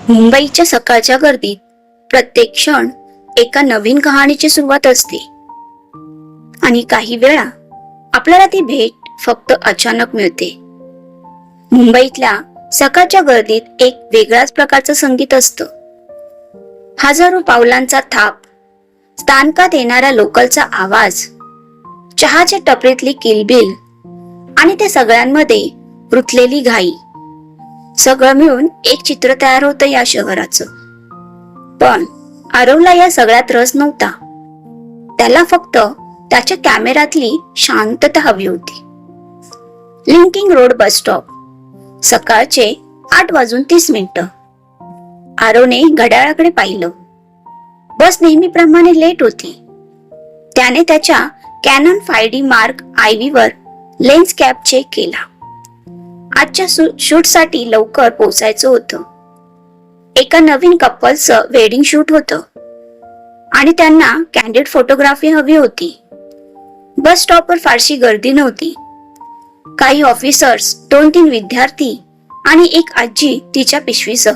मुंबईच्या सकाळच्या गर्दीत प्रत्येक क्षण एका नवीन कहाणीची सुरुवात असते आणि काही वेळा आपल्याला ती भेट फक्त अचानक मिळते. मुंबईतल्या सकाळच्या गर्दीत एक वेगळ्याच प्रकारचं संगीत असतं. हजारो पावलांचा थाप, स्थानकात येणाऱ्या लोकलचा आवाज, चहाच्या टपरीतली किलबिल आणि त्या सगळ्यांमध्ये रुतलेली घाई, सगळं मिळून एक चित्र तयार होतं या शहराचं. पण आरवला या सगळ्यात रस नव्हता. त्याला फक्त त्याच्या कॅमेऱ्यातली शांतता हवी होती. लिंकिंग रोड बस स्टॉप, सकाळचे 8:30. आरवने घड्याळाकडे पाहिलं. बस नेहमीप्रमाणे लेट होती. त्याने त्याच्या कॅनन 5D Mark IV वर लेन्स कॅप चेक केला. आजच्या शूटसाठी लवकर पोहोचायचं होतं. एका नवीन कपल्सचं वेडिंग शूट होतं आणि त्यांना कॅन्डिड फोटोग्राफी हवी होती. बस स्टॉपवर फारशी गर्दी नव्हती. काही ऑफिसर्स, 2-3 विद्यार्थी आणि एक आजी तिच्या पिशवीसह.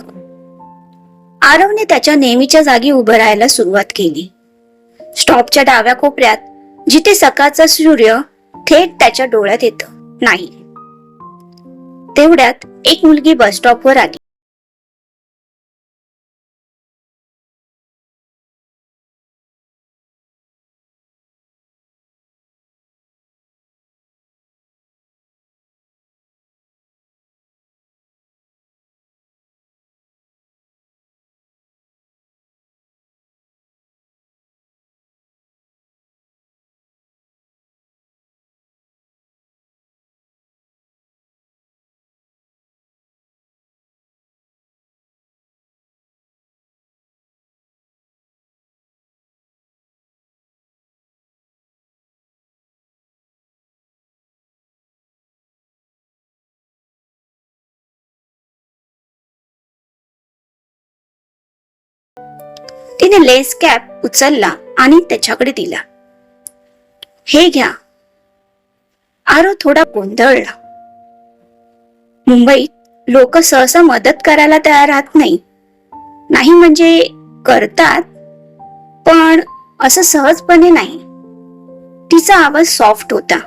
आरवने त्याच्या नेहमीच्या जागी उभं राहायला सुरुवात केली. स्टॉपच्या डाव्या कोपऱ्यात, जिथे सकाळचा सूर्य थेट त्याच्या डोळ्यात येत नाही. तेवढ्यात एक मुलगी बस स्टॉपवर आली. तिने लेस कॅप उचलला आणि त्याच्याकडे दिला. हे घ्या. आरव थोडा गोंधळला. मुंबईत लोक सहसा मदत करायला तयार राहत नाही म्हणजे करतात, पण असं सहजपणे नाही. तिचा आवाज सॉफ्ट होता,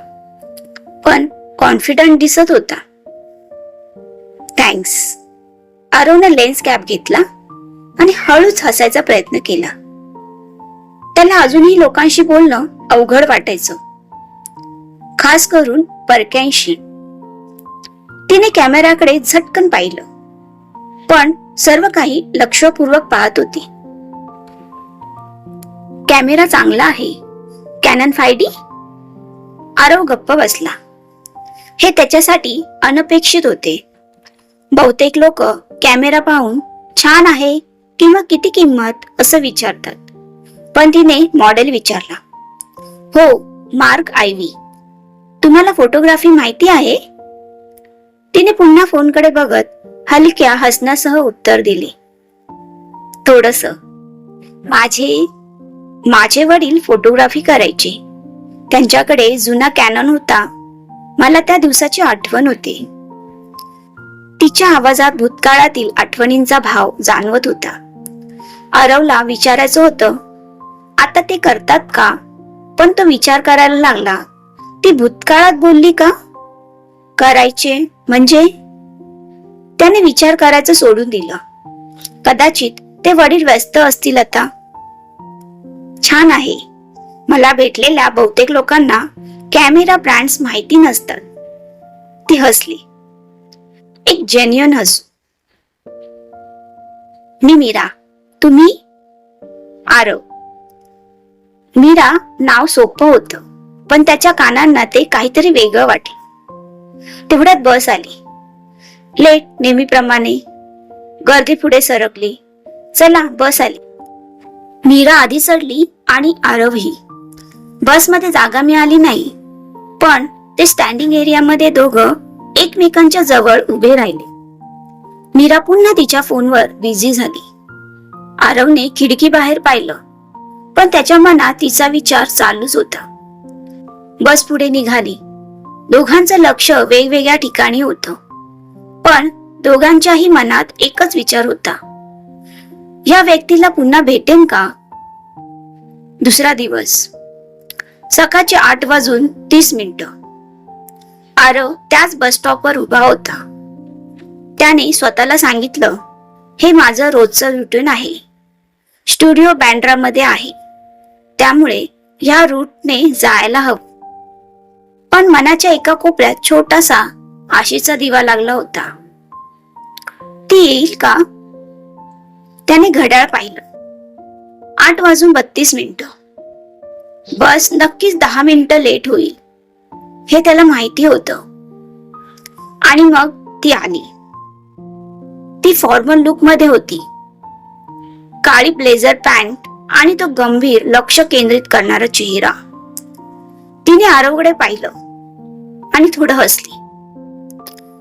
पण कॉन्फिडंट दिसत होता. थँक्स. आरवने लेन्स कॅप घेतला आणि हळूच हसायचा प्रयत्न केला. त्याला अजूनही लोकांशी बोलणं अवघड वाटायचं, खास करून परक्यांशी. तिने कॅमेऱ्याकडे झटकन पाहिलं, पण सर्व काही लक्षपूर्वक पाहत होती. कॅमेरा चांगला आहे. Canon 5D. आरव गप्प बसला. हे त्याच्यासाठी अनपेक्षित होते. बहुतेक लोक कॅमेरा पाहून छान आहे किंवा किती किंमत असं विचारतात, पण तिने मॉडेल विचारला. हो, मार्क IV. तुम्हाला फोटोग्राफी माहिती आहे? तिने पुन्हा फोनकडे बघत हलक्या हसण्यासह उत्तर दिले. थोडस. माझे वडील फोटोग्राफी करायचे. त्यांच्याकडे जुना कॅनन होता. मला त्या दिवसाची आठवण होते. तिच्या आवाजात भूतकाळातील आठवणींचा भाव जाणवत होता. आरवला विचारायचं होतं, आता ते करतात का? पण तो विचार करायला लागला, ती भूतकाळात बोलली का? करायचे म्हणजे? त्याने विचार करायचं सोडून दिलं. कदाचित ते वडील व्यस्त असतील आता. छान आहे. मला भेटलेल्या बहुतेक लोकांना कॅमेरा ब्रँड्स माहिती नसतात. ती हसली. एक जेन्युइन हसू. मी मीरा. तुम्ही? आरव. मीरा नाव सोपं होतं, पण त्याच्या कानांना ते काहीतरी वेगळं वाटलं. तेवढ्यात बस आली. लेट नेहमीप्रमाणे. गर्दी पुढे सरकली. चला, बस आली. मीरा आधी चढली आणि आरवही. बसमध्ये जागा मिळाली नाही, पण ते स्टँडिंग एरियामध्ये दोघं एकमेकांच्या जवळ उभे राहिले. मीरा पुन्हा तिच्या फोनवर बिझी झाली. आरवने खिडकी बाहेर पाहिलं, पण त्याच्या मनात तिचा विचार चालूच होता. बस पुढे निघाली. दोघांचं लक्ष वेगवेगळ्या ठिकाणी होतं, पण दोघांच्याही मनात एकच विचार होता. या व्यक्तीला पुन्हा भेटेन का? दुसरा दिवस, सकाळचे 8:30. आरव त्याच बस स्टॉपवर उभा होता. त्याने स्वतःला सांगितलं, हे माझं रोजचं रुटीन आहे. स्टुडिओ बँड्रामध्ये आहे, त्यामुळे ह्या रूटने जायला हवं. पण मनाच्या एका कोपऱ्यात छोटासा आशेचा दिवा लागला होता. ती येईल का? त्याने घड्याळ पाहिलं. 8:32. बस नक्कीच 10 मिनिटं लेट होईल हे त्याला माहिती होतं. आणि मग ती आली. ती फॉर्मल लुक मध्ये होती. काळी ब्लेझर पॅन्ट आणि तो गंभीर लक्ष केंद्रित करणारा चेहरा. तिने आरवकडे पाहिलं आणि थोडं हसली.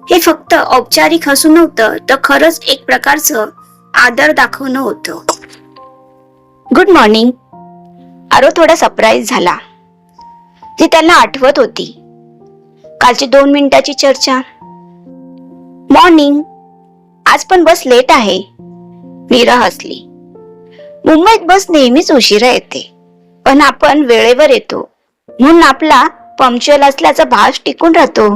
हे फक्त औपचारिक हसू नव्हतं, तर खरंच एक प्रकारचं आदर दाखवणं होतं. Good morning. आरव थोडा सरप्राईज झाला. ती त्यांना आठवत होती, कालची 2 मिनिटाची चर्चा. मॉर्निंग. आज पण बस लेट आहे. मीरा हसली. मुंबईत बस नेहमीच उशिरा येते, पण आपण वेळेवर येतो म्हणून आपला पंक्च्युअल असल्याचा भास टिकून राहतो.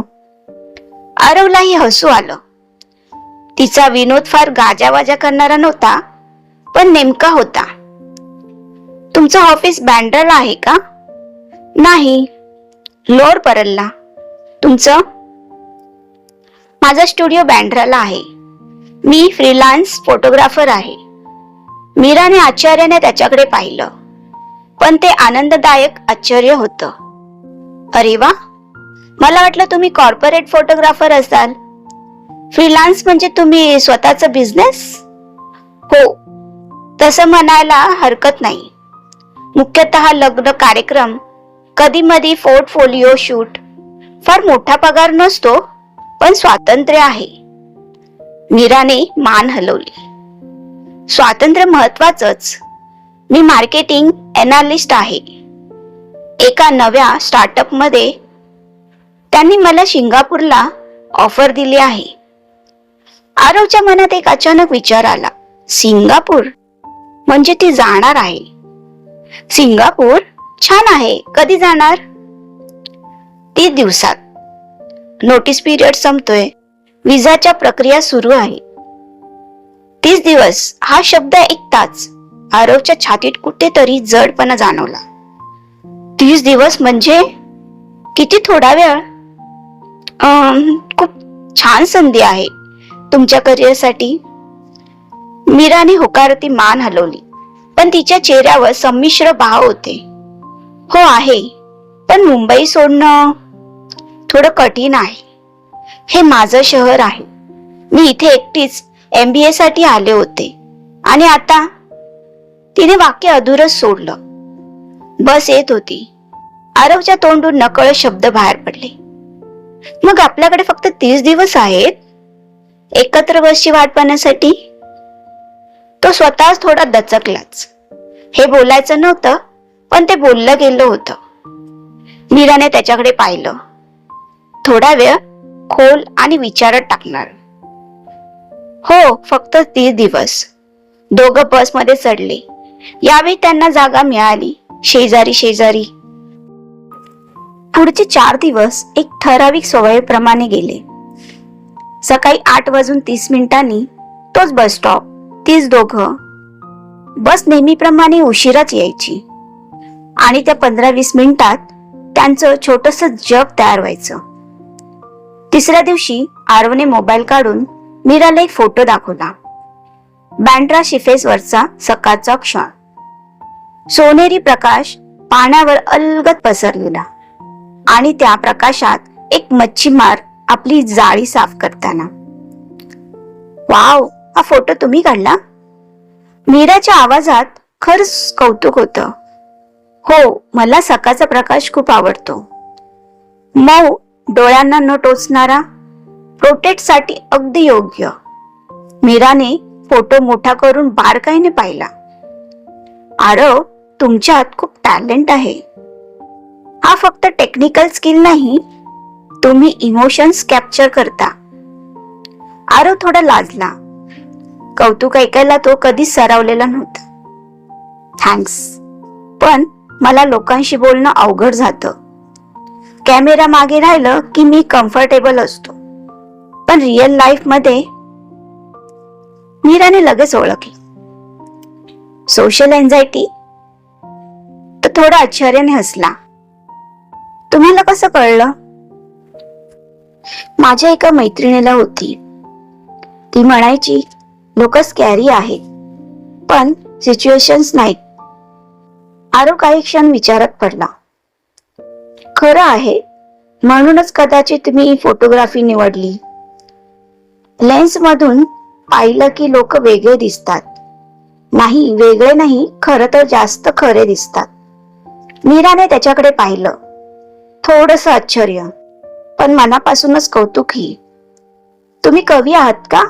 आरवलाही हसू आलं. तिचा विनोद फार गाजावाजा करणारा नव्हता, पण नेमका होता. तुमचं ऑफिस बँड्राला आहे का? नाही, लोअर परलला. तुमचं? माझा स्टुडिओ बँड्राला आहे. मी फ्रीलान्स फोटोग्राफर आहे. मीराने आश्चर्याने त्याच्याकडे पाहिलं, पण ते आनंददायक आश्चर्य होतं. अरे वा, मला वाटलं तुम्ही कॉर्पोरेट फोटोग्राफर असाल. फ्रीलान्स म्हणजे तुम्ही स्वतःचा बिझनेस? हो, तसं म्हणायला हरकत नाही. मुख्यतः लग्न कार्यक्रम, कधी मधी पोर्टफोलिओ शूट. फार मोठा पगार नसतो, पण स्वातंत्र्य आहे. मीराने मान हलवली. स्वातंत्र्य महत्वाचंच. मी मार्केटिंग एनालिस्ट आहे. एका नव्या स्टार्टअप मध्ये. त्यांनी मला सिंगापूरला ऑफर दिली आहे. आरवच्या मनात एक अचानक विचार आला. सिंगापूर म्हणजे ती जाणार आहे. सिंगापूर छान आहे. कधी जाणार? 30 दिवसात. Notice period संपतोय. विजाच्या प्रक्रिया सुरू आहे. 30 दिवस हा शब्द ऐकताच आरवच्या छातीत कुठेतरी जडपणा जाणवला. 30 दिवस म्हणजे किती थोडा वेळ. खूप छान संधी आहे तुमच्या करिअरसाठी. मीराने होकारती मान हलवली, पण तिच्या चेहऱ्यावर संमिश्र भाव होते. हो आहे, पण मुंबई सोडणं थोडं कठीण आहे. हे माझं शहर आहे. मी इथे एकटीच MBA साठी आले होते आणि आता. तिने वाक्य अधुरच सोडलं. बस येत होती. आरवच्या तोंडून नकळत शब्द बाहेर पडले. मग आपल्याकडे फक्त 30 दिवस आहेत एकत्र बसची वाट पाहण्यासाठी? तो स्वतःच थोडा दचकलाच. हे बोलायचं नव्हतं, पण ते बोललं गेलं होतं. मीराने त्याच्याकडे पाहिलं. थोडा वेळ खोल आणि विचारत टाकणार. हो, फक्त 30 दिवस. दोघं बसमध्ये चढले. यावेळी त्यांना जागा मिळाली शेजारी शेजारी. पुढचे 4 दिवस एक ठराविक सवयीप्रमाणे गेले. सकाळी 8:30 तोच बस स्टॉप, तीच दोघं. बस नेहमीप्रमाणे उशिराच यायची आणि त्या 15-20 मिनिटात त्यांचं छोटस जग तयार व्हायचं. तिसऱ्या दिवशी आरवने मोबाईल काढून मीराला एक फोटो दाखवला. बँड्रा शिफेसवरचा सकाळचा क्षण. सोनेरी प्रकाश पाण्यावर अलगद पसरलेला आणि त्या प्रकाशात एक मच्छीमार आपली जाळी साफ करताना. वाव, हा फोटो तुम्ही काढला? मीराच्या आवाजात खरंच कौतुक होतं. हो, मला सकाळचा प्रकाश खूप आवडतो. मऊ, डोळ्यांना न टोचणारा, प्रोटेक्ट साठी अगदी योग्य. मीराने फोटो मोठा करून बारकाईने पाहिला. आरव, तुमच्यात खूप टॅलेंट आहे. हा फक्त टेक्निकल स्किल नाही, तुम्ही इमोशन्स कॅप्चर करता. आरव थोडा लाजला. कौतुक ऐकायला तो कधीच सरावलेला नव्हता. थँक्स. पण मला लोकांशी बोलणं अवघड जातं. कॅमेरा मागे राहिलं की मी कम्फर्टेबल असतो, पण रिअल लाईफ मध्ये मीराने लगेच ओळखली. Social anxiety? तो थोडा आश्चर्याने हसला. तुम्हाला कसं कळलं? माझ्या एका मैत्रिणीला होती. ती म्हणायची लोक स्कॅरी आहेत, पण सिच्युएशन्स नाहीत. आरो काही क्षण विचारात पडला. खरं आहे, म्हणूनच कदाचित मी फोटोग्राफी निवडली. लेन्स मधून पाहिलं की लोक वेगळे दिसतात. नाही, वेगळे नाही, खरं तर जास्त खरे दिसतात. मीराने त्याच्याकडे पाहिलं. थोडंसं आश्चर्य, पण मनापासूनच कौतुकही. तुम्ही कवी आहात का?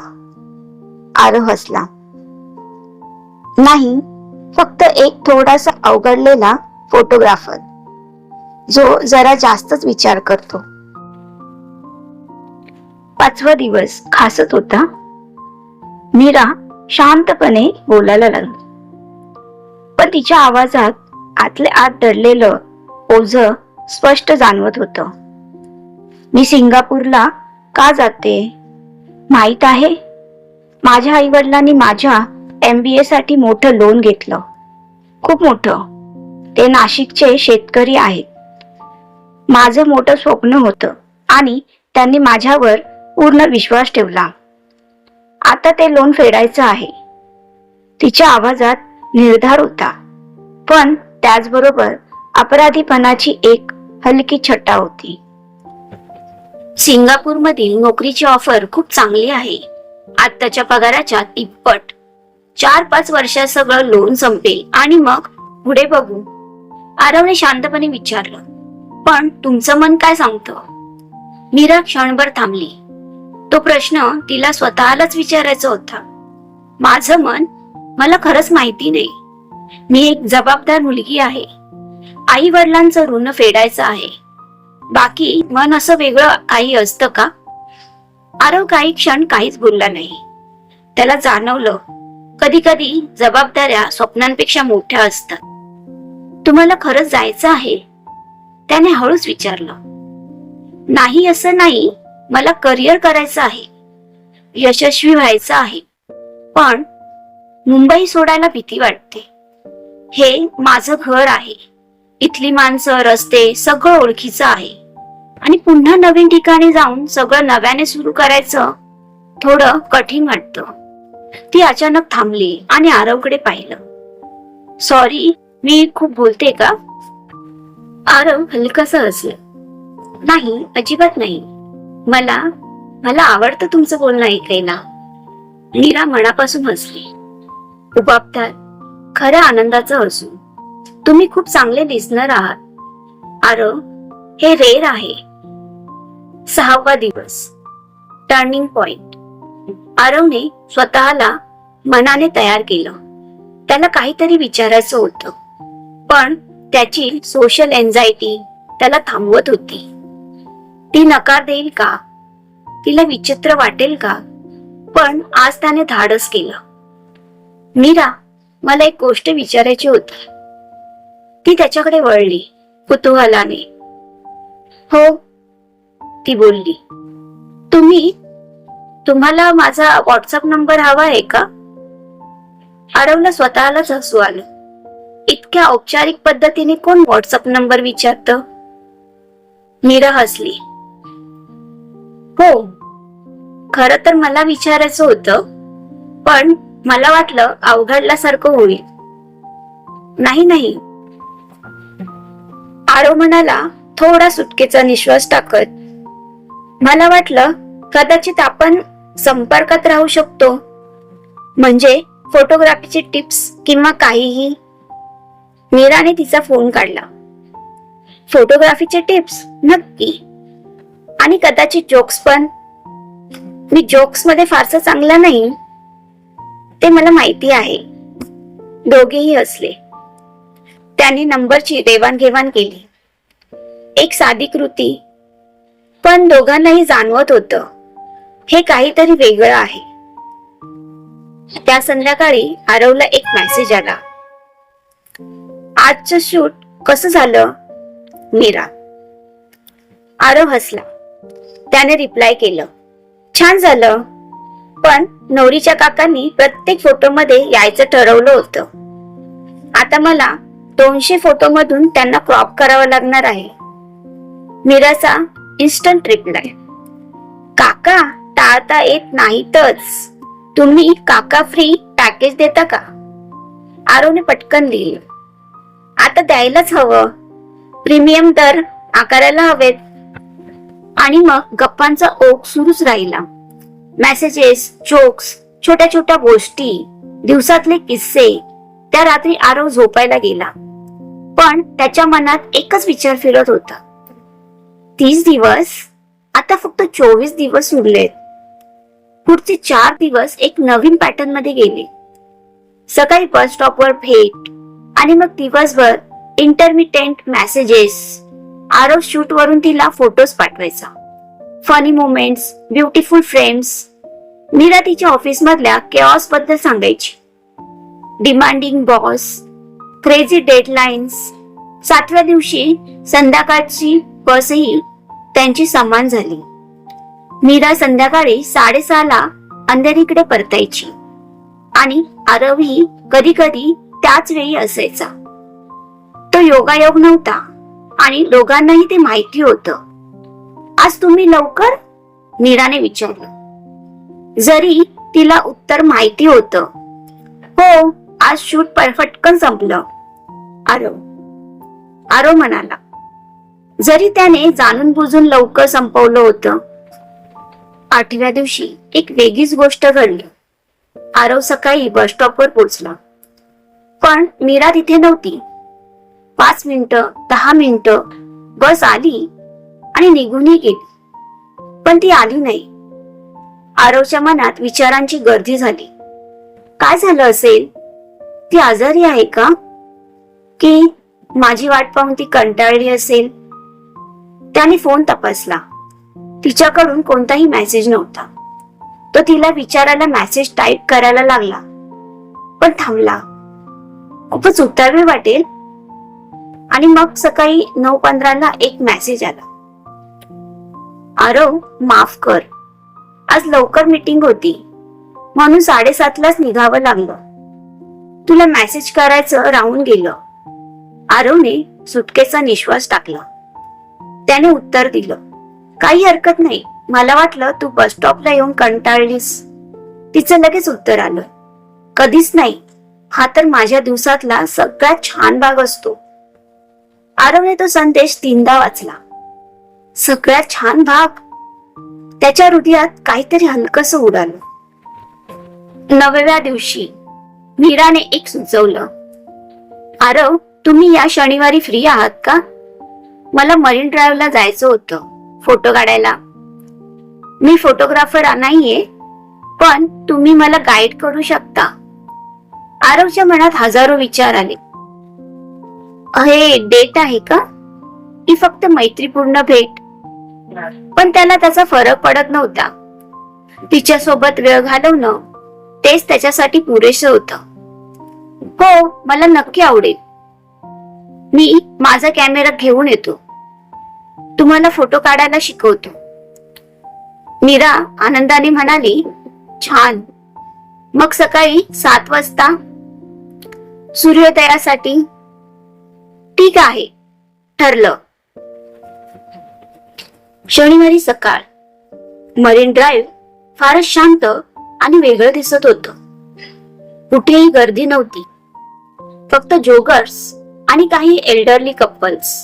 आरव हसला. नाही, फक्त एक थोडासा अवघडलेला फोटोग्राफर, जो जरा जास्तच विचार करतो. 5वा दिवस खासच होता. मीरा शांतपणे बोलायला लागली, पण तिच्या आवाजात आतले आत दडलेलं ओझं स्पष्ट जाणवत होतं. मी सिंगापूरला का जाते माहित आहे? माझ्या आई वडिलांनी माझ्या MBA साठी मोठं लोन घेतलं, खूप मोठं. ते नाशिकचे शेतकरी आहेत. माझं मोठं स्वप्न होतं आणि त्यांनी माझ्यावर पूर्ण विश्वास ठेवला. आता ते लोन फेडायचं आहे. तिच्या आवाजात निर्धार होता, पण त्याचबरोबर अपराधीपणाची एक हलकी छटा होती. सिंगापूरमधील नोकरीची ऑफर खूप चांगली आहे. आत्ताच्या पगाराच्या तिप्पट. 4-5 वर्षात सगळं लोन संपेल आणि मग पुढे बघू. आरवने शांतपणे विचारलं, पण तुमचं मन काय सांगतं? मीरा क्षणभर थांबली. तो प्रश्न तिला स्वतःलाच विचारायचा होता. माझं मन? मला खरंच माहिती नाही. मी एक जबाबदार मुलगी आहे. आई वडिलांचं ऋण फेडायचं आहे. बाकी मन असं वेगळं काही असतं का? आरव काही क्षण काहीच बोलला नाही. त्याला जाणवलं, कधी कधी जबाबदाऱ्या स्वप्नांपेक्षा मोठ्या असतात. तुम्हाला खरंच जायचं आहे? त्याने हळूच विचारलं. नाही असं नाही, मला करिअर करायचं आहे, यशस्वी व्हायचं आहे, पण मुंबई सोडायला भीती वाटते. हे माझं घर आहे. इथली माणसं, रस्ते सगळं ओळखीचं आहे आणि पुन्हा नवीन ठिकाणी जाऊन सगळं नव्याने सुरू करायचं थोडं कठीण वाटतं. ती अचानक थांबली आणि आरवकडे पाहिलं. सॉरी, मी खूप बोलते का? आरव हलकासा हसला. नाही, अजिबात नाही. मला आवडतं तुमचं बोलणं ऐकायला. मीरा मनापासून हसली. उबाबदार, खऱ्या आनंदाचं हसू. तुम्ही खूप चांगले लिस्नर आहात. आरव, हे रेअर आहे. 6वा दिवस. Turning point. आरवने स्वतःला मनाने तयार केलं. त्याला काहीतरी विचारायचं होतं, पण त्याची सोशल एन्झायटी त्याला थांबवत होती. ती नकार देईल का? तिला विचित्र वाटेल का? पण आज त्याने धाडस केलं. मीरा, मला एक गोष्ट विचारायची होती. ती त्याच्याकडे वळली कुतूहलाने. हो, ती बोलली. तुम्हाला माझा व्हॉट्सअप नंबर हवा आहे का? आरवला स्वतःलाच हसू आलं. इतक्या औपचारिक पद्धतीने कोण व्हॉट्सअप नंबर विचारतं? मीरा हसली. हो, खरं तर मला विचारायचं होतं, पण मला वाटलं अवघडल्यासारखं होईल. नाही. आरव म्हणाला थोडा सुटकेचा निश्वास टाकत. मला वाटलं कदाचित आपण संपर्कात राहू शकतो, म्हणजे फोटोग्राफीचे टिप्स किंवा काहीही. मीराने तिचा फोन काढला. फोटोग्राफीचे टिप्स? नक्की. आणि कदाचित जोक्स पण. मी जोक्स मध्ये फारसं चांगला नाही, ते मला माहिती आहे. दोघेही हसले. त्यांनी नंबरची देवाणघेवाण केली. एक साधी कृती, पण दोघांनाही जाणवत होतं हे काहीतरी वेगळं आहे. त्या संध्याकाळी आरवला एक मेसेज आला. आजचं शूट कसं झालं मीरा? आरव हसला. त्याने रिप्लाय केलं, छान झालं, पण नवरीच्या काकांनी प्रत्येक फोटोमध्ये यायचं ठरवलं होतं. आता मला 200 फोटो मधून त्यांना क्रॉप करावं लागणार आहे. मीराचा इन्स्टंट रिप्लाय, काका टाळता येत नाहीतच, तुम्ही काका फ्री पॅकेज देता का? आरवने पटकन लिहिलं, आता द्यायलाच हवं, प्रीमियम दर आकारायला हवेत. आणि मग गप्पांचा ओघ सुरूच राहिला. मेसेजेस, जोक्स, छोट्या छोट्या गोष्टी, दिवसातले किस्से. त्या रात्री आरव झोपायला गेला, पण त्याच्या मनात एकच विचार फिरत होता, 30 दिवस आता फक्त 24 दिवस उरलेत. पुढचे 4 दिवस एक नवीन पॅटर्न मध्ये गेले. सकाळी बस स्टॉपवर भेट आणि मग दिवसभर इंटरमिटेंट मेसेजेस. आरव शूट वरून तिला फोटोज पाठवायचा, funny moments, beautiful frames. Meera तिच्या ऑफिस मधल्या केऑस बद्दल सांगायची, डिमांडिंग बॉस, क्रेझी डेडलाईन्स. 7व्या दिवशी संध्याकाळची बसही त्यांची समान झाली. मीरा संध्याकाळी 6:30ला अंधेरीकडे परतायची आणि आरवही कधी कधी त्याच वेळी असायचा. तो योगायोग नव्हता आणि दोघांनाही ते माहिती होतं. आज तुम्ही लवकर? मीराने विचारलं, जरी तिला उत्तर माहिती होतं. हो, आज शूट पटकन संपलं, आरव म्हणाला, जरी त्याने जाणून बुजून लवकर संपवलं होतं. 8व्या दिवशी एक वेगळीच गोष्ट घडली. आरव सकाळी बस स्टॉपवर पोहोचला, पण मीरा तिथे नव्हती. 5 मिनिटं, 10 मिनिटं बस आली आणि निघूनही गेली, पण ती आली नाही. आरवच्या मनात विचारांची गर्दी झाली. काय झालं असेल? ती आजारी आहे का? की माझी वाट पाहून ती कंटाळली असेल? त्याने फोन तपासला. तिच्याकडून कोणताही मेसेज नव्हता. तो तिला विचारायला मेसेज टाईप करायला लागला, पण थांबला. खूपच उतावळी वाटेल. आणि मग सकाळी 9:15ला एक मेसेज आला, आरव माफ कर, आज लवकर मीटिंग होती म्हणून 7:30लाच निघावं लागलं. तुला मेसेज करायचं राहून गेलं. आरवने सुटकेचा निश्वास टाकला. त्याने उत्तर दिलं, काही हरकत नाही, मला वाटलं तू बस स्टॉपला येऊन कंटाळलीस. तिचं लगेच उत्तर आलं, कधीच नाही, हा तर माझ्या दिवसातला सगळ्यात छान भाग असतो. आरवने तो संदेश 3दा वाचला. सगळ्यात छान भाग? त्याच्या हृदयात काहीतरी हलकसं उडालं. 9व्या दिवशी मीराने एक सुचवलं, आरव तुम्ही या शनिवारी फ्री आहात का? मला मरीन ड्राईव्हला जायचं होतं फोटो काढायला. मी फोटोग्राफर नाहीये, पण तुम्ही मला गाईड करू शकता. आरवच्या मनात हजारो विचार आले. हे डेट आहे का, ही फक्त मैत्रीपूर्ण भेट? पण त्याला त्याचा फरक पडत नव्हता. तिच्या सोबत वेळ घालवणं तेच त्याच्यासाठी पुरेसं होतं. हो, मला नक्की आवडेल. मी माझा कॅमेरा घेऊन येतो, तुम्हाला फोटो काढायला शिकवतो. मीरा आनंदाने म्हणाली, छान. मग सकाळी 7 वाजता सूर्योदयासाठी? ठीक आहे, ठरलं. शनिवारी सकाळ. मरीन ड्राईव्ह फारच शांत आणि वेगळं दिसत होतं. कुठेही गर्दी नव्हती, फक्त जोगर्स आणि काही एल्डरली कपल्स.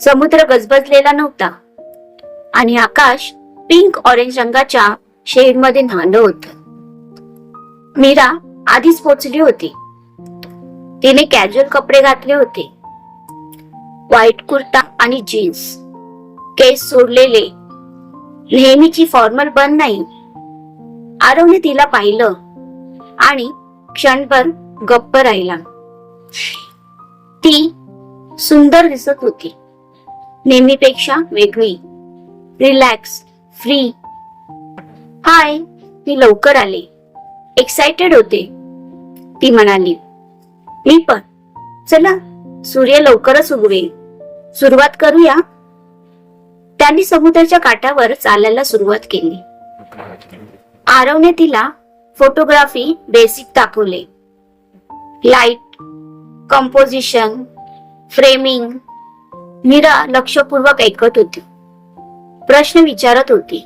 समुद्र गजबजलेला नव्हता आणि आकाश पिंक ऑरेंज रंगाच्या शेड मध्ये न्हालं होतं. मीरा आधीच पोचली होती. तिने कॅज्युअल कपडे घातले होते, व्हाईट कुर्ता आणि जीन्स, केस सोडलेले, नेहमीची फॉर्मल बन नाही. आरवने तिला पाहिलं आणि क्षणभर गप्प राहिला. ती सुंदर दिसत होती, नेहमीपेक्षा वेगळी, रिलॅक्स, फ्री. हाय, मी लवकर आले. एक्साइटेड होते. ती म्हणाली, मी पण. चला, सूर्य लवकरच उगवेल, सुरुवात करूया. त्यांनी समुद्राच्या काठावर चालायला सुरुवात केली. आरवने तिला फोटोग्राफी बेसिक दाखवले. Light, composition, framing. मीरा लक्षपूर्वक ऐकत होती, प्रश्न विचारत होती.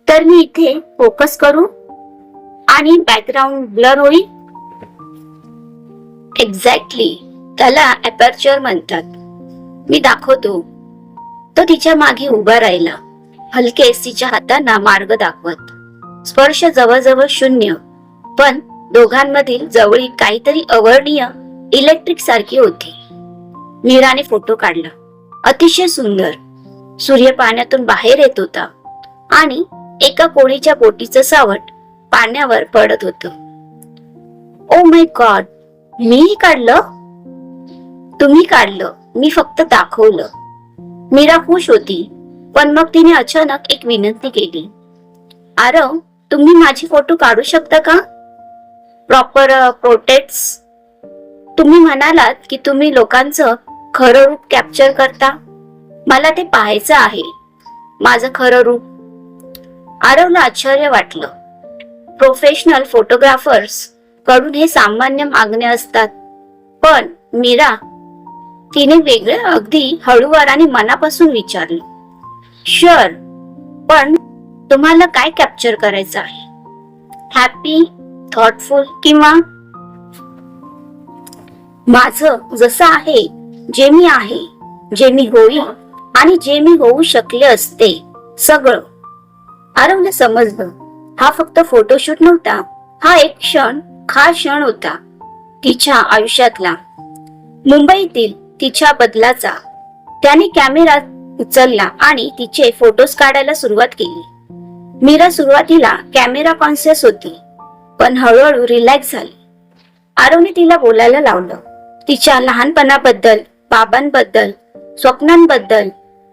तर मी इथे फोकस करू आणि बॅकग्राऊंड ब्लर होईल? एक्झॅक्टली, त्याला अपर्चर म्हणतात. मी दाखवतो. तो तिच्या मागे उभा राहिला, हलकेच तिच्या हातांना मार्ग दाखवत. स्पर्श जवळजवळ शून्य, पण दोघांमधील जवळीक काहीतरी अवर्णनीय, इलेक्ट्रिक सारखी होती. मीराने फोटो काढला. अतिशय सुंदर. सूर्य पाण्यातून बाहेर येत होता आणि एका कोळीच्या बोटीचं सावट पाण्यावर पडत होतं. ओ माय गॉड, मीही काढलं? तुम्ही काढलं, मी फक्त दाखवलं. मीरा खुश होती, पण मग तिने अचानक एक विनंती केली. आरव, तुम्ही माझी फोटो काढू शकता का? Proper portraits. तुम्ही म्हणालात की तुम्ही लोकांचं खरं रूप कॅप्चर करता. मला ते पाहायचं आहे, माझं खरं रूप. आरवला आश्चर्य वाटलं. प्रोफेशनल फोटोग्राफर्स कडून हे सामान्य मागण्या असतात, पण मीरा, तिने वेगळं अगदी हळूवार आणि मनापासून विचारलं. शुअर, पण तुम्हाला काय कॅप्चर करायचं आहे? हॅपी, थॉटफुल किंवा माझं जसं आहे, जे मी आहे, जे मी होईल आणि जे मी होऊ शकले असते, सगळं. आरवला समजलं, हा फक्त फोटोशूट नव्हता, हा एक खास क्षण होता तिच्या आयुष्यातला, मुंबईतील तिच्या बदलाचा. त्याने कॅमेरा उचलला आणि तिचे फोटोज काढायला सुरुवात केली. मीरा सुरुवातीला कॅमेरा कॉन्शियस होती, पण हळूहळू रिलॅक्स झाली. आरवने तिला बोलायला लावलं, तिच्या लहानपणाबद्दल, बाबांबद्दल, स्वप्नांबद्दल.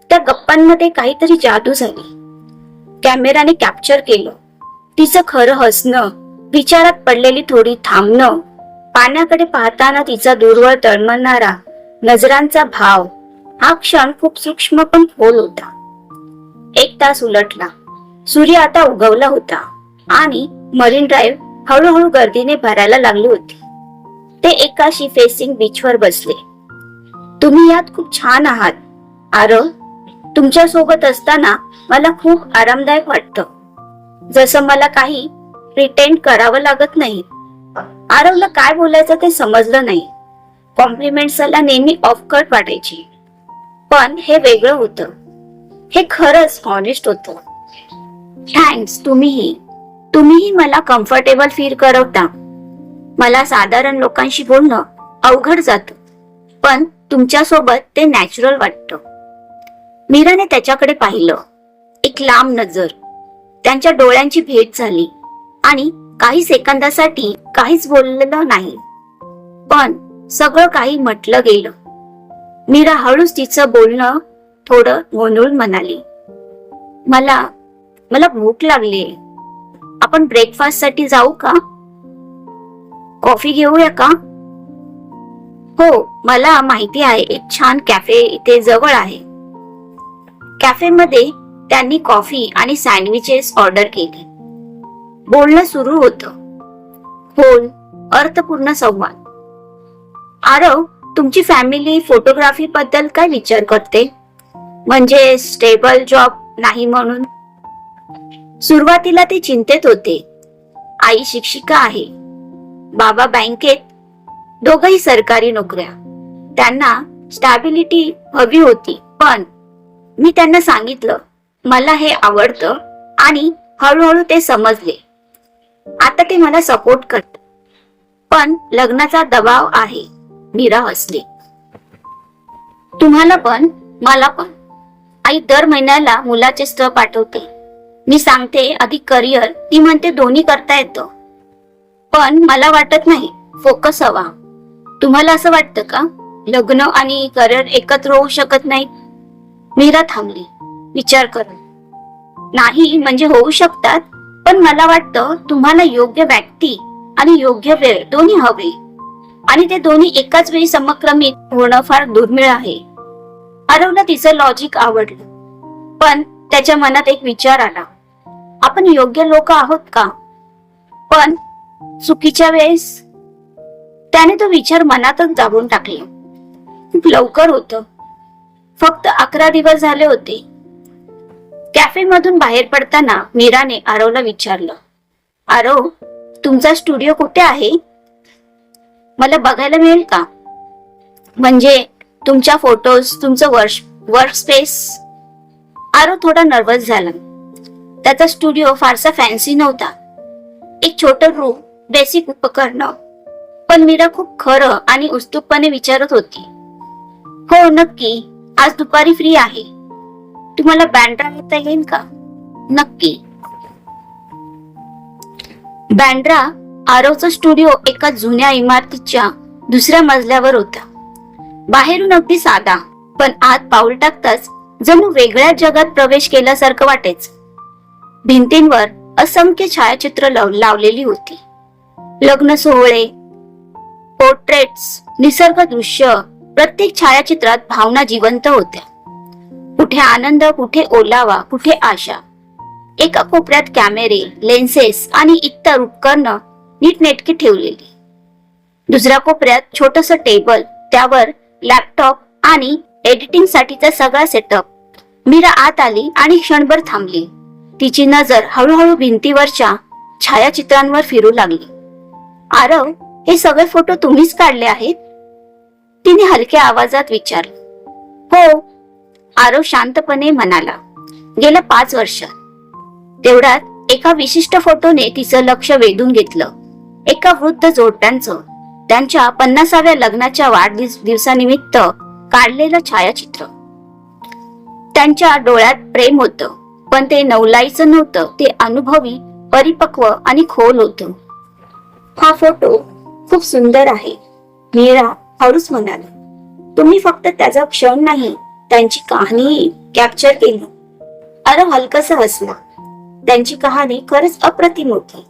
त्या गप्पांमध्ये काहीतरी जादू झाली. कॅमेराने कॅप्चर केलं तिचं खरं हसणं, विचारात पडलेली थोडी थांबणं, पाण्याकडे पाहताना तिचा दूरवर तळमळणारा नजरांचा भाव. हा क्षण खूप सूक्ष्म पण खोल होता. 1 तास उलटला. सूर्य आता उगवला होता आणि मरीन ड्राईव्ह हळूहळू गर्दीने भरायला लागली होती. ते एकाशी फेसिंग बीचवर बसले. तुम्ही यात खूप छान आहात आरव. तुमच्या सोबत असताना मला खूप आरामदायक वाटतं, जसं मला काही प्रिटेंड करावं लागत नाही. आरवला काय बोलायचं ते समजलं नाही. कॉम्प्लिमेंट्सला नेहमी ऑफकट वाटायची, पण हे वेगळं होतं. हे खरंच हॉनेस्ट होतं. थँक्स. तुम्हीही मला कम्फर्टेबल फील करवता. मला साधारण लोकांशी बोलणं अवघड जातं, पण तुमच्या सोबत ते नॅचरल वाटतं. मीराने त्याच्याकडे पाहिलं, एक लांब नजर. त्यांच्या डोळ्यांची भेट झाली आणि काही सेकंदासाठी काहीच बोललेलं नाही, पण सगळं काही म्हटलं गेलं. मीरा हळूच तिचं बोलणं थोडं गोंधळून म्हणाली, मला भूक लागली. आपण ब्रेकफास्ट साठी जाऊ का? कॉफी घेऊया का? हो, मला माहिती आहे, एक छान कॅफे इथे जवळ आहे. कॅफेमध्ये त्यांनी कॉफी आणि सँडविचेस ऑर्डर केले. बोलणं सुरू होतं. खोल, अर्थपूर्ण संवाद. आरव, तुमची फॅमिली फोटोग्राफी बद्दल काय विचार करते? म्हणजे स्टेबल जॉब नाही म्हणून? सुरुवातीला ते चिंतेत होते. आई शिक्षिका आहे, बाबा बँकेत, दोघही सरकारी नोकऱ्या. त्यांना स्टॅबिलिटी हवी होती, पण मी त्यांना सांगितलं मला हे आवडतं आणि हळूहळू ते समजले. आता ते मला सपोर्ट करतात, पण लग्नाचा दबाव आहे. मीरा हसली. तुम्हाला पण, मला पण. आई दर महिन्याला मुलाचे स्थळ पाठवते. मी सांगते आधी करिअर, ती म्हणते दोन्ही करता येतं. पण मला वाटत नाही, फोकस हवा. तुम्हाला असं वाटतं का लग्न आणि करिअर एकत्र होऊ शकत नाही? मीरा थांबली, विचार करत. नाही म्हणजे होऊ शकतात, पण मला वाटतं तुम्हाला योग्य व्यक्ती आणि योग्य वेळ दोन्ही हवे, आणि ते दोन्ही एकाच वेळी समक्रमित होणं फार दुर्मिळ आहे. आरवला तिचं लॉजिक आवडलं, पण त्याच्या मनात एक विचार आला, आपण योग्य लोक आहोत का, पण चुकीच्या वेळेस? त्याने तो विचार मनातच दाबून टाकला. खूप लवकर होतं, फक्त 11 दिवस झाले होते. कॅफे मधून बाहेर पडताना मीराने आरवला विचारलं, आरव, तुमचा स्टुडिओ कुठे आहे? मला बघायला मिळेल का? म्हणजे तुमच्या फोटोज, तुमचं वर्क स्पेस. आरव थोडा नर्वस झाला. त्याचा स्टुडिओ फारसा फॅन्सी नव्हता. एक छोटं रूम, बेसिक उपकरणं. पण मीरा खूप खरं आणि उत्सुकपणे विचारत होती, हो नक्की, आज दुपारी फ्री आहे. तुम्हाला बँड्रा येता येईल का? नक्की. बँड्रा आरवचा स्टुडिओ एका जुन्या इमारतीच्या दुसऱ्या मजल्यावर होता. बाहेरून अगदी साधा, पण आत पाऊल टाकताच जणू वेगळ्या जगात प्रवेश केल्यासारखं वाटायचं. भिंतींवर असंख्य छायाचित्र लावलेली होती. लग्न सोहळे, पोर्ट्रेट्स, निसर्ग दृश्य. प्रत्येक छायाचित्रात भावना जिवंत होत्या. कुठे आनंद, कुठे ओलावा, कुठे आशा. एका कोपऱ्यात कॅमेरे, लेन्सेस आणि इतर उपकरणं नीटनेटकी ठेवलेली. दुसऱ्या कोपऱ्यात छोटस टेबल, त्यावर लॅपटॉप आणि एडिटिंग साठीचा सगळा सेटअप. मीरा आत आली आणि क्षणभर थांबली. तिची नजर हळूहळू भिंतीवरच्या छायाचित्रांवर फिरू लागली. आरव, हे सगळे फोटो तुम्हीच काढले आहेत? तिने हलक्या आवाजात विचारलं. हो, आरव शांतपणे म्हणाला. गेल्या 5 वर्षात. तेवढ्यात एका विशिष्ट फोटोने तिचं लक्ष वेधून घेतलं. एका वृद्ध जोडप्यांचं, त्यांच्या 50व्या लग्नाच्या वाढदिवसानिमित्त काढलेलं छायाचित्र. त्यांच्या डोळ्यात प्रेम होतं, पण ते नवलाईचं नव्हतं, ते अनुभवी, परिपक्व आणि खोल होतं. हा फोटो खूप सुंदर आहे, मीरा हळूच म्हणाली. तुम्ही फक्त त्याचा क्षण नाही, त्यांची कहाणी कॅप्चर केली. आरव हलकसा हसला. त्यांची कहाणी खरंच अप्रतिम होती.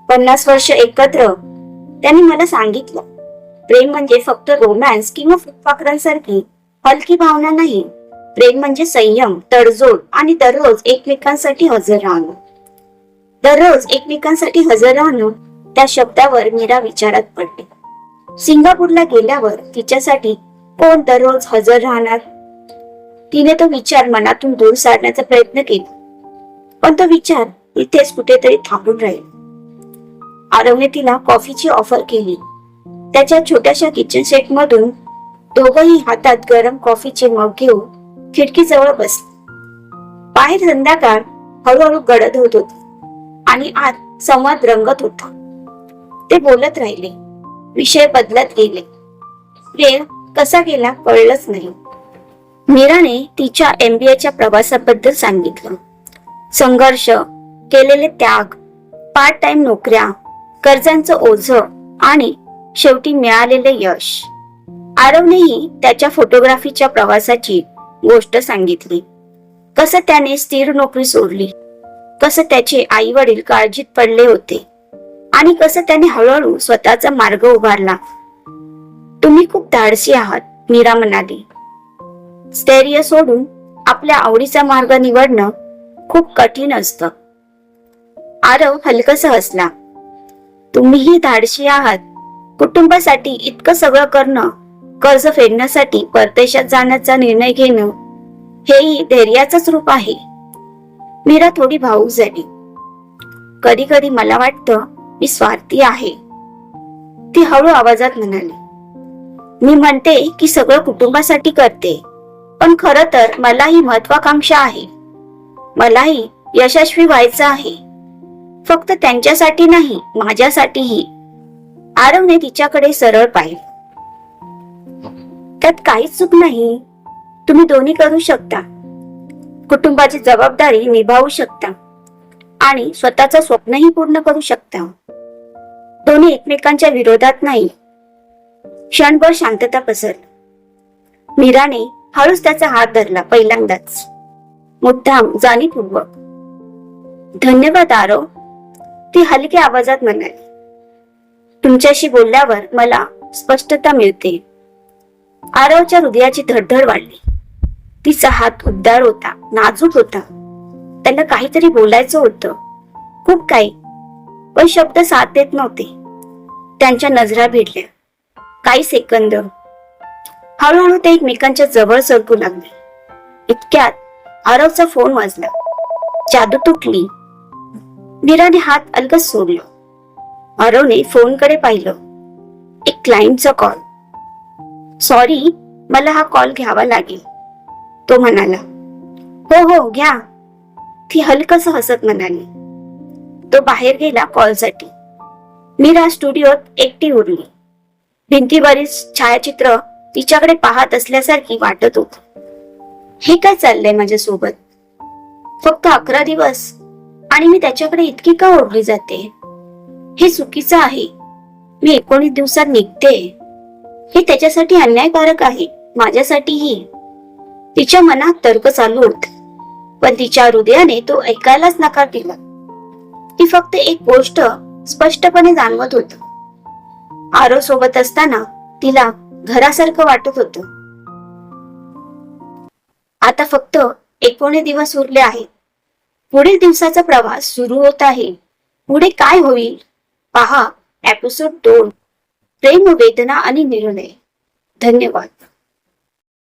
50 वर्ष एकत्र. त्यांनी मला सांगितलं, प्रेम म्हणजे फक्त रोमॅन्स किंवा फुलपाखरांसारखी हलकी भावना नाही. प्रेम म्हणजे संयम, तडजोड आणि दररोज एकमेकांसाठी हजर राहणं. दररोज एकमेकांसाठी हजर राहणं, त्या शब्दावर मीरा विचारात पडली. सिंगापूरला गेल्यावर तिच्यासाठी कोण दररोज हजर राहणार? तिने तो विचार मनातून दूर सारण्याचा प्रयत्न केला, पण तो विचार इथेच कुठेतरी थांबून राहील. आरवने तिला कॉफीची ऑफर केली. त्याच्या छोट्याशा किचन सेट मधून दोघंही हातात गरम कॉफीचे मग घेऊन खिडकीजवळ बसले. बाहेर संध्याकाळ हळूहळू गडद होत होती आणि आत संवाद रंगत होता. ते बोलत राहिले. विषय बदलत गेले. वेळ कसा गेला कळलंच नाही. मीराने तिच्या MBAच्या प्रवासाबद्दल सांगितलं. संघर्ष, केलेले त्याग, पार्ट टाइम नोकऱ्या, कर्जांचं ओझं आणि शेवटी मिळालेले यश. आरवनेही त्याच्या फोटोग्राफीच्या प्रवासाची गोष्ट सांगितली. कसं त्याने स्थिर नोकरी सोडली, कसं त्याचे आई वडील काळजीत पडले होते आणि कसं त्याने हळूहळू स्वतःचा मार्ग उभारला. तुम्ही खूप धाडसी आहात, मीरा म्हणाली. स्थैर्य सोडून आपल्या आवडीचा मार्ग निवडणं खूप कठीण असतं. आरव हलकस हसला. तुम्हीही धाडशी आहात. कुटुंबासाठी इतकं सगळं करणं, कर्ज फेडण्यासाठी परदेशात जाण्याचा निर्णय घेणं, हेही धैर्याचंच रूप आहे. मीरा थोडी भावूक झाली. कधी कधी मला वाटतं मी स्वार्थी आहे, ती हळू आवाजात म्हणाली. मी म्हणते की सगळं कुटुंबासाठी करते, पण खरं तर मलाही महत्वाकांक्षा आहे. मलाही यशस्वी व्हायचं आहे, फक्त त्यांच्यासाठी नाही, माझ्यासाठीही. आरवने तिच्याकडे सरळ पाहिले. त्यात काहीच चूक नाही. तुम्ही दोन्ही करू शकता. कुटुंबाची जबाबदारी निभावू शकता आणि स्वतःचं स्वप्नही पूर्ण करू शकता. दोन्ही एकमेकांच्या विरोधात नाही. क्षणभर शांतता पसरली. मीराने हळूच त्याचा हात धरला, पहिल्यांदाच, मुद्दाम, जाणीवपूर्वक. धन्यवाद आरव, ती हलक्या आवाजात म्हणाली, तुमच्याशी बोलल्यावर मला स्पष्टता मिळते. आरवच्या हृदयाची धडधड वाढली. तिचा हात उबदार होता, नाजूक होता. त्याला काहीतरी बोलायचं होतं, खूप काही, पण शब्द साथ देत नव्हते. त्यांच्या नजरा भिडल्या. काही सेकंद. हळूहळू ते एकमेकांच्या जवळ सरकू लागले. इतक्यात आरवचा फोन वाजला. जादू तुटली. मीराने हात अलगद सोडलं. आरवने फोनकडे पाहिलं. एक क्लायंटचा कॉल. सॉरी, मला हा कॉल घ्यावा लागेल, तो म्हणाला. हो हो घ्या, ती हलकस हसत म्हणाली. तो बाहेर गेला कॉलसाठी. मीरा स्टुडिओत एकटी उरली. भिंतीवरील छायाचित्र तिच्याकडे पाहत असल्यासारखी वाटत होत. हे काय चाललंय माझ्यासोबत? फक्त 11 दिवस आणि मी त्याच्याकडे इतकी का ओढली जाते? हे चुकीचं आहे. मी 19 दिवसात निघते. हे त्याच्यासाठी अन्यायकारक आहे, माझ्यासाठीही. तिच्या मनात तर्क चालू होते, पण तिच्या हृदयाने तो ऐकायलाच नकार दिला. ती फक्त एक गोष्ट स्पष्टपणे जाणवत होत. आरव सोबत असताना तिला घरासारखं वाटत होतं. आता फक्त 19 दिवस उरले आहेत. पुढील दिवसाचा प्रवास सुरू होत आहे. पुढे काय होईल पहा एपिसोड 2, प्रेम, वेदना आणि निर्णय. धन्यवाद.